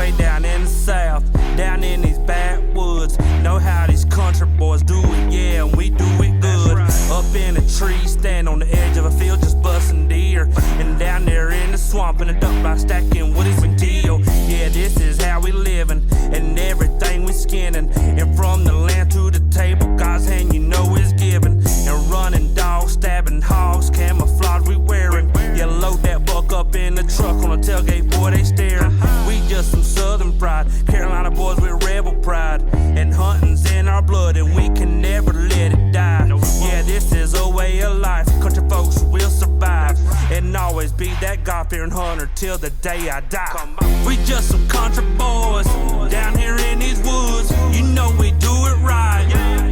way down in the south, down in these backwoods. Know how these country boys do it, yeah, and we do it good. Up in a tree, stand on the edge of a field, just busting deer. And down there in the swamp, in a duck by stacking wood is a deal. Yeah, this is how we living, and everything we skinning. And from the land to the table, God's hand you know is given. And running dogs, stabbing hogs, camouflage we wearing. Yeah, load that buck up in the truck, on the tailgate, boy, they staring. We just some southern pride, Carolina boys with rebel pride. And hunting's in our blood, and we can never let it die. Yeah, this is a way of life, country folks will survive. And always be that God-fearing hunter till the day I die. We just some country boys, down here in these woods. You know we do it right,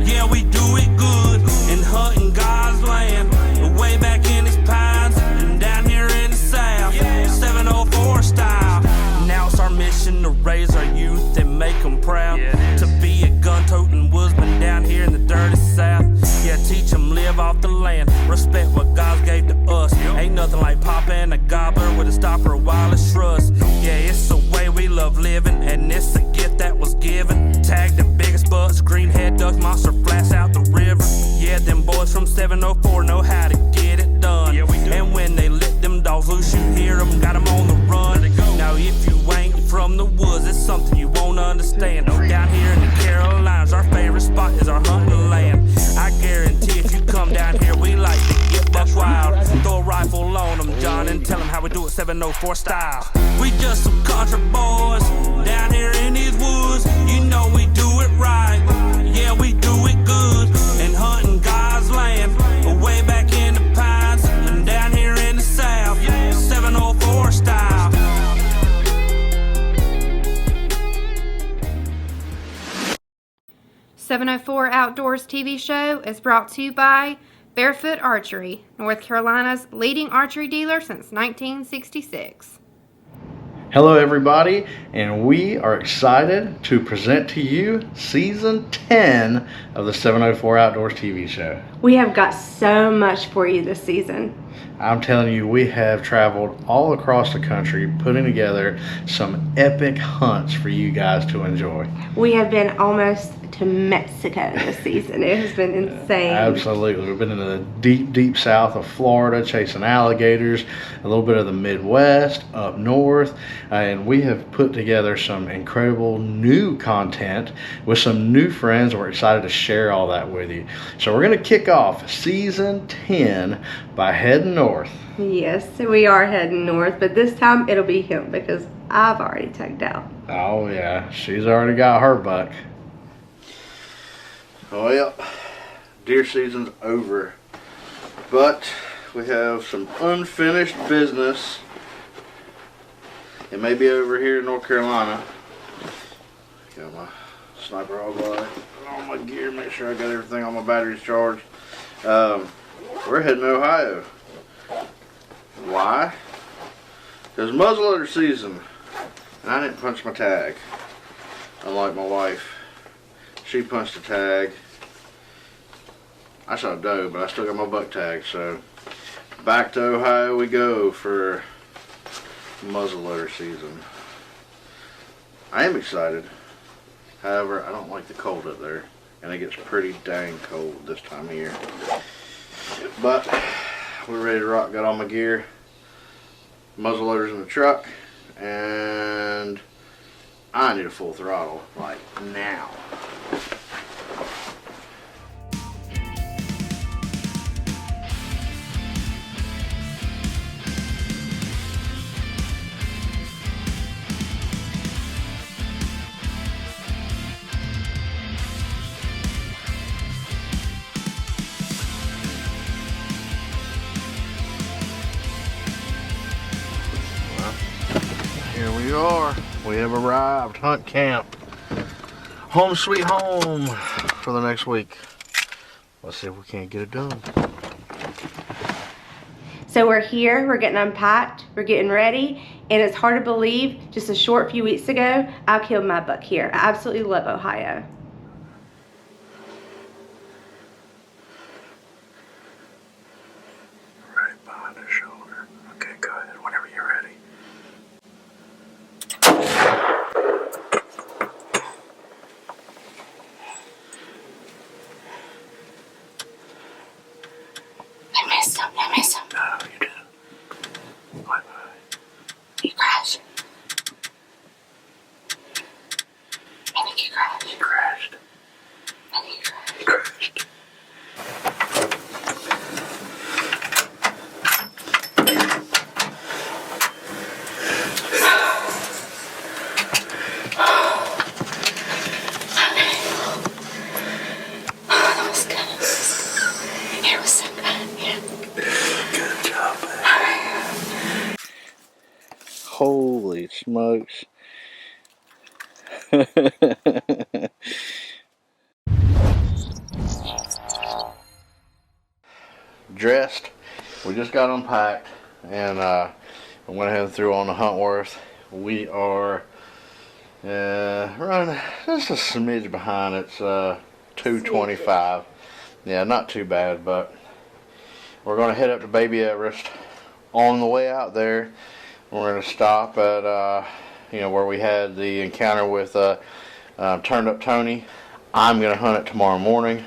yeah, we do it good. And hunting God's land, way back in these pines. And down here in the south, 704 style. Now it's our mission to raise our youth and make them proud. To be a gun-toting woodsman down here in the dirty south. Yeah, teach them live off the land, respect what God gave to us. Ain't nothing like popping a gobbler with a stopper, a wireless trust. Yeah, it's the way we love living, and it's a gift that was given. Tag the biggest butts, greenhead ducks, monster flats out the river. Yeah, them boys from 704 know how to get it done. And when they let them dogs loose, you hear them, got them on the run. Now if you ain't from the woods, it's something you won't understand. Down here in the Carolinas, our favorite spot is our hunting land. I guarantee if you come down here, we like to get buck wild. Throw a rifle on them, John, and tell them how we do it 704 style. We just some country boys, down here in these woods. You know we do it right, yeah, we do it good. And hunting God's land, way back in the pines. And down here in the south, 704 style. .704 Outdoors TV show is brought to you by Barefoot Archery, North Carolina's leading archery dealer since 1966. Hello everybody, and we are excited to present to you season 10 of the 704 Outdoors TV show. We have got so much for you this season. I'm telling you, we have traveled all across the country putting together some epic hunts for you guys to enjoy. We have been almost to Mexico this season. It has been insane. Absolutely. We've been in the deep, deep south of Florida chasing alligators, a little bit of the Midwest, up north, and we have put together some incredible new content with some new friends. We're excited to share all that with you. So we're going to kick off season 10 by heading north. Yes, we are heading north, but this time it'll be him because I've already tagged out. Oh yeah, she's already got her buck. Oh yeah, deer season's over, but we have some unfinished business. It may be over here in North Carolina. Got my sniper hog light, all my gear, make sure I got everything on my batteries charged. We're heading to Ohio. Why? Because muzzleloader season, and I didn't punch my tag, unlike my wife. She punched a tag. I shot a doe, but I still got my buck tag, so back to Ohio we go for muzzleloader season. I am excited. However, I don't like the cold up there, and it gets pretty dang cold this time of year. But we're ready to rock. Got all my gear, muzzleloaders in the truck, and I need a full throttle like now. Here we are. We have arrived. Hunt camp. Home sweet home for the next week. Let's see if we can't get it done. So we're here, we're getting unpacked, we're getting ready, and it's hard to believe just a short few weeks ago, I killed my buck here. I absolutely love Ohio. Right behind the shoulder. Okay, go ahead. Whenever you're ready. Dressed. We just got unpacked and I went ahead and threw on the Huntworth. We are running just a smidge behind. It's 2:25. Yeah, not too bad, but we're going to head up to Baby Everest. On the way out there, we're going to stop at where we had the encounter with Turned Up Tony. I'm going to hunt it tomorrow morning.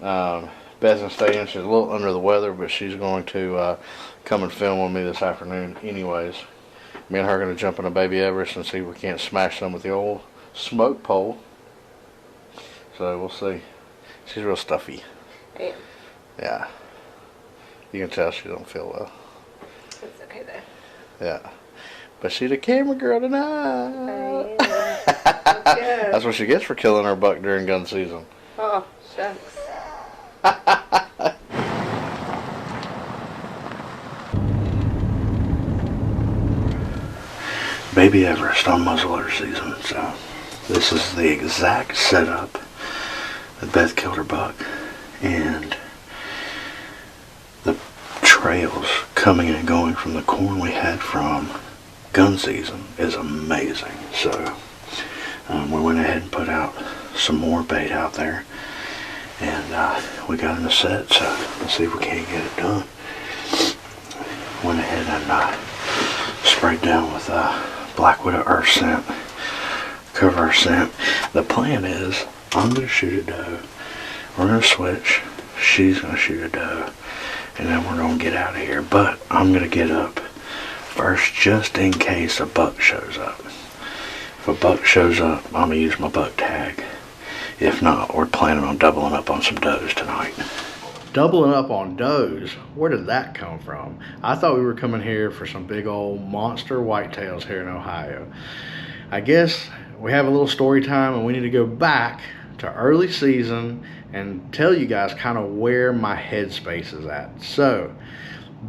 Beth's staying. She's a little under the weather, but she's going to come and film with me this afternoon anyways. Me and her are going to jump in a Baby Everest and see if we can't smash some with the old smoke pole. So we'll see. She's real stuffy. I am. Yeah. You can tell she don't feel well. It's okay though. Yeah. But she's a camera girl tonight. I am. That's what she gets for killing her buck during gun season. Oh, shucks. Baby Everest on muzzleloader season. So this is the exact setup that Beth killed her buck, and the trails coming and going from the corn we had from gun season is amazing. So we went ahead and put out some more bait out there, and we got in the set, so let's see if we can't get it done. Went ahead and sprayed down with Black Widow Earth scent, cover our scent. The plan is I'm going to shoot a doe, we're going to switch, she's going to shoot a doe, and then we're going to get out of here. But I'm going to get up first just in case a buck shows up. If a buck shows up, I'm going to use my buck tag. If not, we're planning on doubling up on some does tonight. Doubling up on does? Where did that come from? I thought we were coming here for some big old monster whitetails here in Ohio. I guess we have a little story time and we need to go back to early season and tell you guys kind of where my headspace is at. So,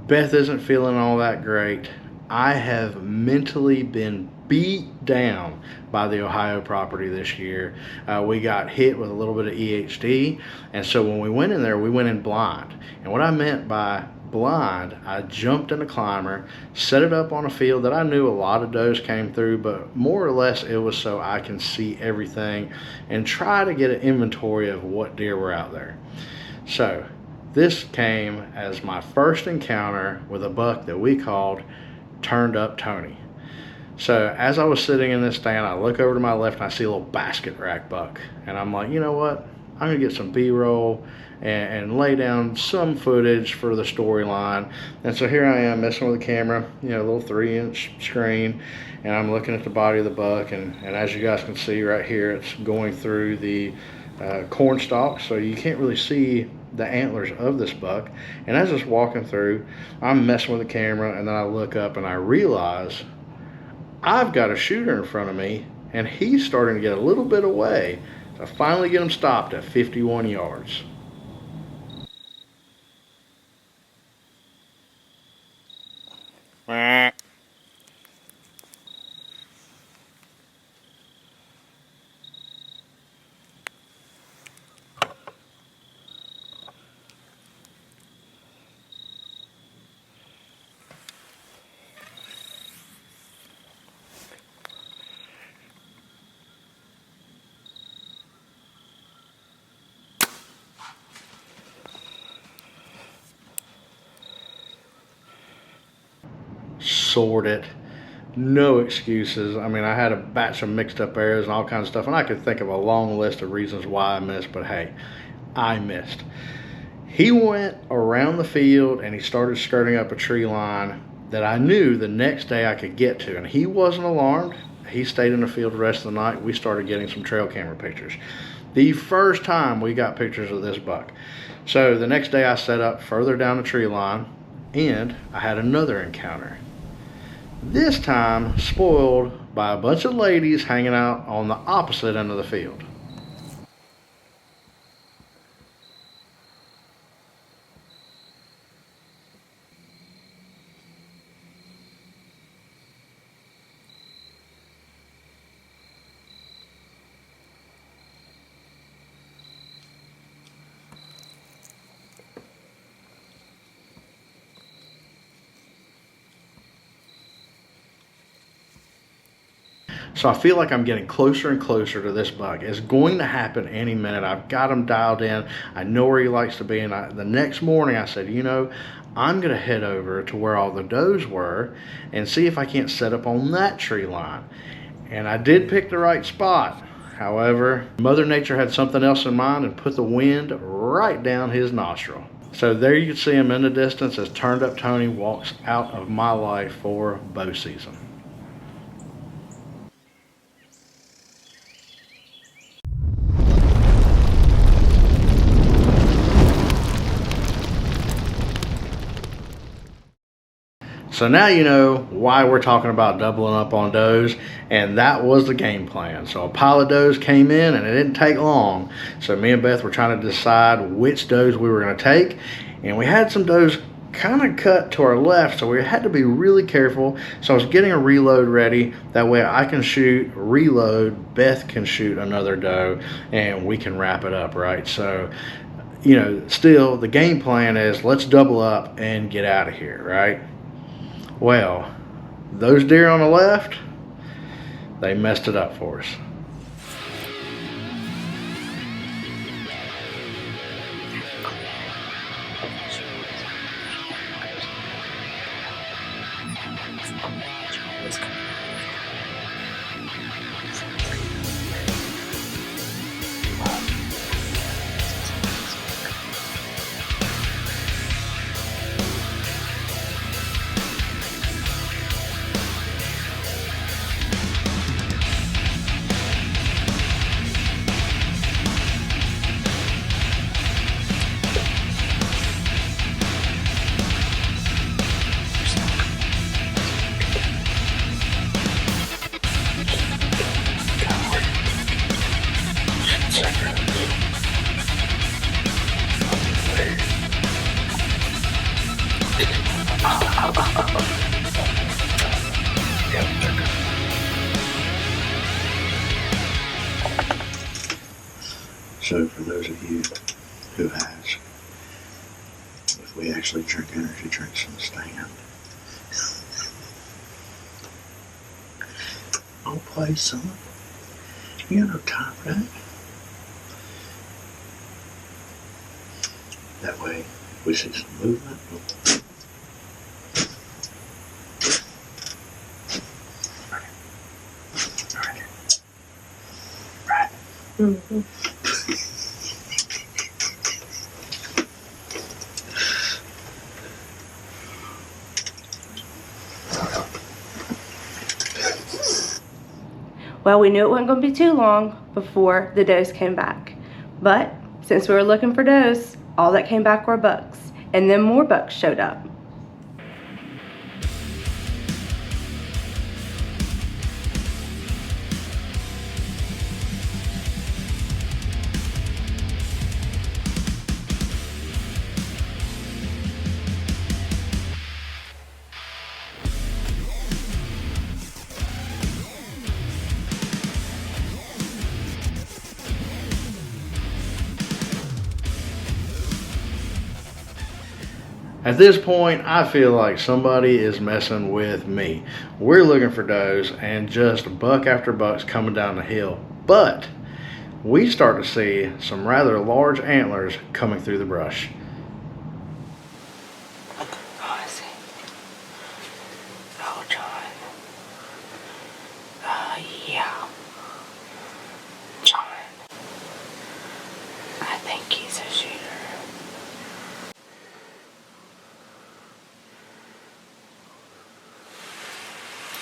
Beth isn't feeling all that great. I have mentally been beat down by the Ohio property this year. We got hit with a little bit of EHD, and so when we went in there, we went in blind. And what I meant by blind, I jumped in a climber, set it up on a field that I knew a lot of does came through, but more or less it was so I can see everything and try to get an inventory of what deer were out there. So this came as my first encounter with a buck that we called Turned Up Tony. So as I was sitting in this stand, I look over to my left and I see a little basket rack buck. And I'm like, you know what? I'm going to get some B-roll and lay down some footage for the storyline. And so here I am messing with the camera, a little 3-inch screen. And I'm looking at the body of the buck. And as you guys can see right here, it's going through the corn stalk. So you can't really see the antlers of this buck. And as it's walking through, I'm messing with the camera. And then I look up and I realize I've got a shooter in front of me, and he's starting to get a little bit away. So I finally get him stopped at 51 yards. Soared it. No excuses. I mean, I had a batch of mixed up arrows and all kinds of stuff, and I could think of a long list of reasons why I missed, but hey, I missed. He went around the field and he started skirting up a tree line that I knew the next day I could get to, and he wasn't alarmed. He stayed in the field the rest of the night. We started getting some trail camera pictures. The first time we got pictures of this buck. So the next day I set up further down the tree line, and I had another encounter. This time spoiled by a bunch of ladies hanging out on the opposite end of the field. So I feel like I'm getting closer and closer to this buck. It's going to happen any minute. I've got him dialed in. I know where he likes to be. And the next morning I said, you know, I'm going to head over to where all the does were and see if I can't set up on that tree line. And I did pick the right spot. However, Mother Nature had something else in mind and put the wind right down his nostril. So there you can see him in the distance as Turned Up Tony walks out of my life for bow season. So now you know why we're talking about doubling up on does, and that was the game plan. So a pile of does came in and it didn't take long. So me and Beth were trying to decide which does we were going to take, and we had some does kind of cut to our left, so we had to be really careful. So I was getting a reload ready. That way I can shoot, reload, Beth can shoot another doe, and we can wrap it up, right? So, you know, still the game plan is let's double up and get out of here, right? Well, those deer on the left, they messed it up for us. So for those of you who has, if we actually drink energy drinks from the stand, I'll play some. You got no time for that. That way, if we see some movement, right. Mm-hmm. Well, we knew it wasn't going to be too long before the does came back. But since we were looking for does, all that came back were bucks. And then more bucks showed up. At this point, I feel like somebody is messing with me. We're looking for does and just buck after buck's coming down the hill. But we start to see some rather large antlers coming through the brush. Oh, I see. Oh, John. Yeah. John. I think he's a shooter.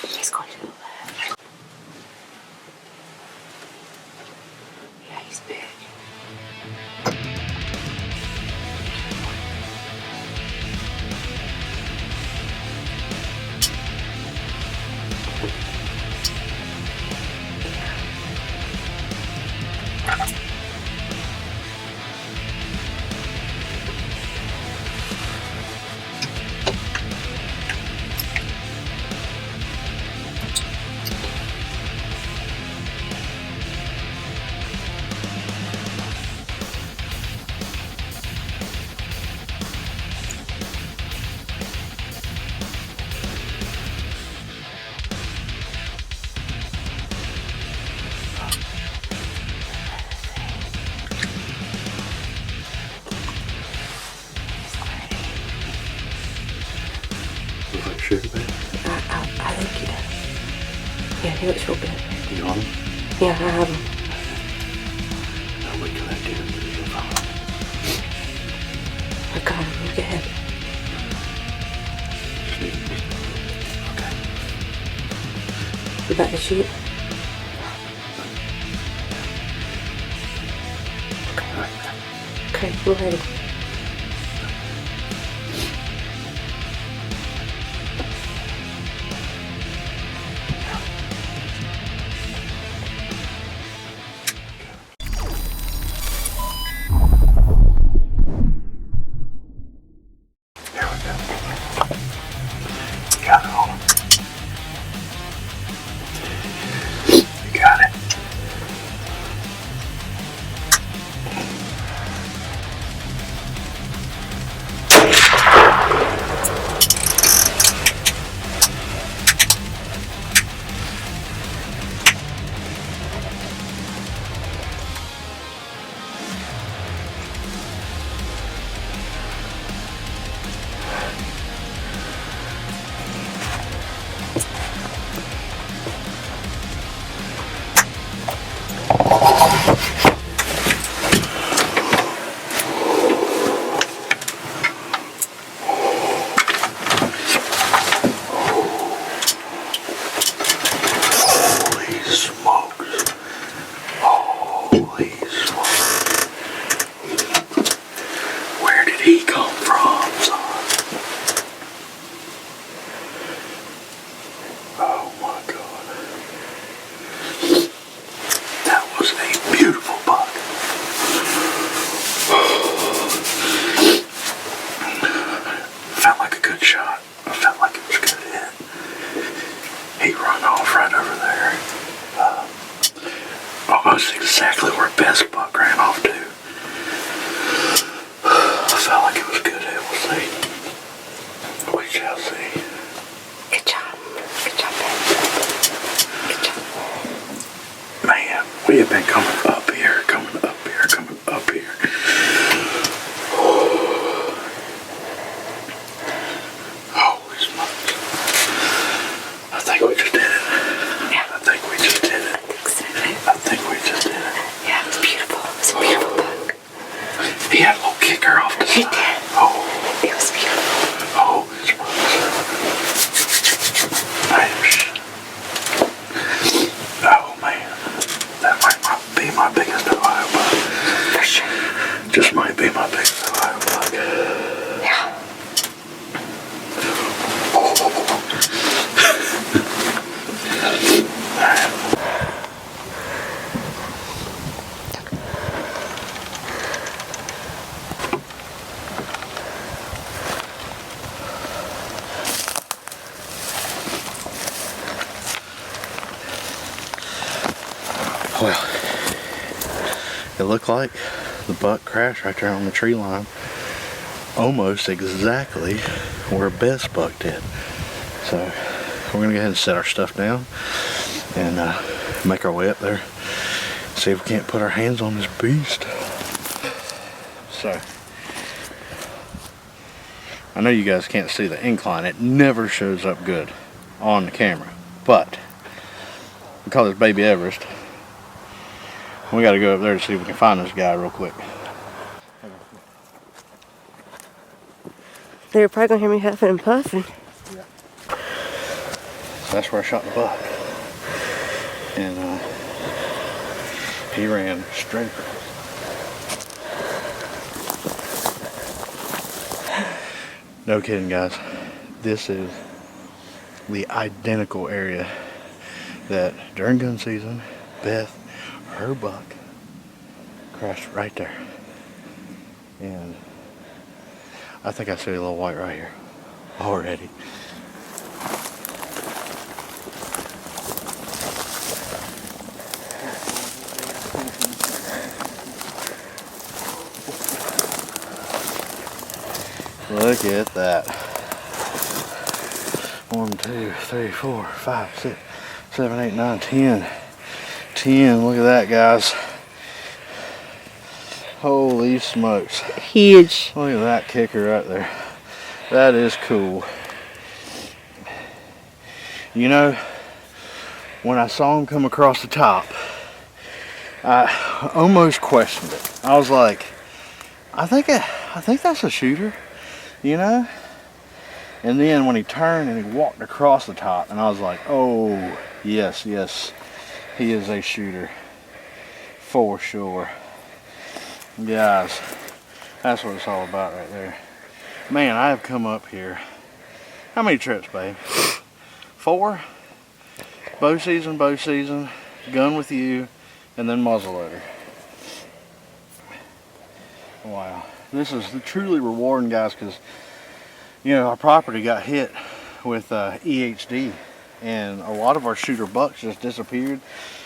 He's going to the left. Yeah, he's big. Yeah, he looks real good. You want him? Yeah, I have him. I'll wait till that deer moves. You'll follow. I got him. Look ahead. Just need to be. Okay. You about to shoot? Okay, we're ready. Got it all. You got it. Almost exactly where Beth's buck ran off to. I felt like it was good. We'll see. We shall see. Good job. Good job, Ben. Good job. Man, we have been coming up here, coming up here, coming up here. Holy smokes. I think we just did it. Yeah. I think we just did it. I think we just did it. Yeah, it's beautiful. It's a beautiful buck. He had a little kicker off the He side. did. Oh. It was beautiful. Holy smokes. Oh man. That might not be my biggest Ohio buck. For sure. Just might be my biggest Ohio buck. Yeah. Well, it looked like the buck crashed right there on the tree line, almost exactly where Beth's buck did. So we're gonna go ahead and set our stuff down and make our way up there, see if we can't put our hands on this beast. So I know you guys can't see the incline. It never shows up good on the camera, but because it's baby Everest, we got to go up there to see if we can find this guy real quick. They're probably gonna hear me huffing and puffing. So that's where I shot the buck. And he ran straight across. No kidding, guys. This is the identical area that during gun season, Beth, her buck, crashed right there. And I think I see a little white right here already. Look at that. 1, 2, 3, 4, 5, 6, 7, 8, 9, 10. 10. Look at that, guys. Holy smokes. Huge. Look at that kicker right there. That is cool. You know, when I saw him come across the top, I almost questioned it. I was like, I think that's a shooter, you know? And then when he turned and he walked across the top, and I was like, oh, yes, he is a shooter. For sure. Guys, that's what it's all about right there. Man, I have come up here. How many trips, babe? 4? Bow season, gun with you, and then muzzleloader. Wow. This is truly rewarding, guys, because, you know, our property got hit with EHD, and a lot of our shooter bucks just disappeared.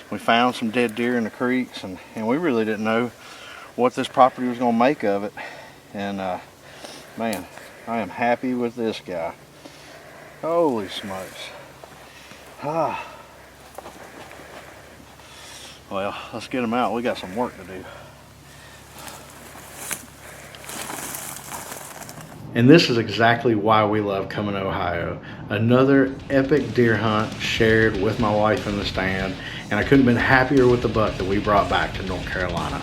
We found some dead deer in the creeks, and we really didn't know what this property was going to make of it. And man, I am happy with this guy. Holy smokes. Well, let's get him out. We got some work to do. And this is exactly why we love coming to Ohio. Another epic deer hunt shared with my wife in the stand, and I couldn't have been happier with the buck that we brought back to North Carolina.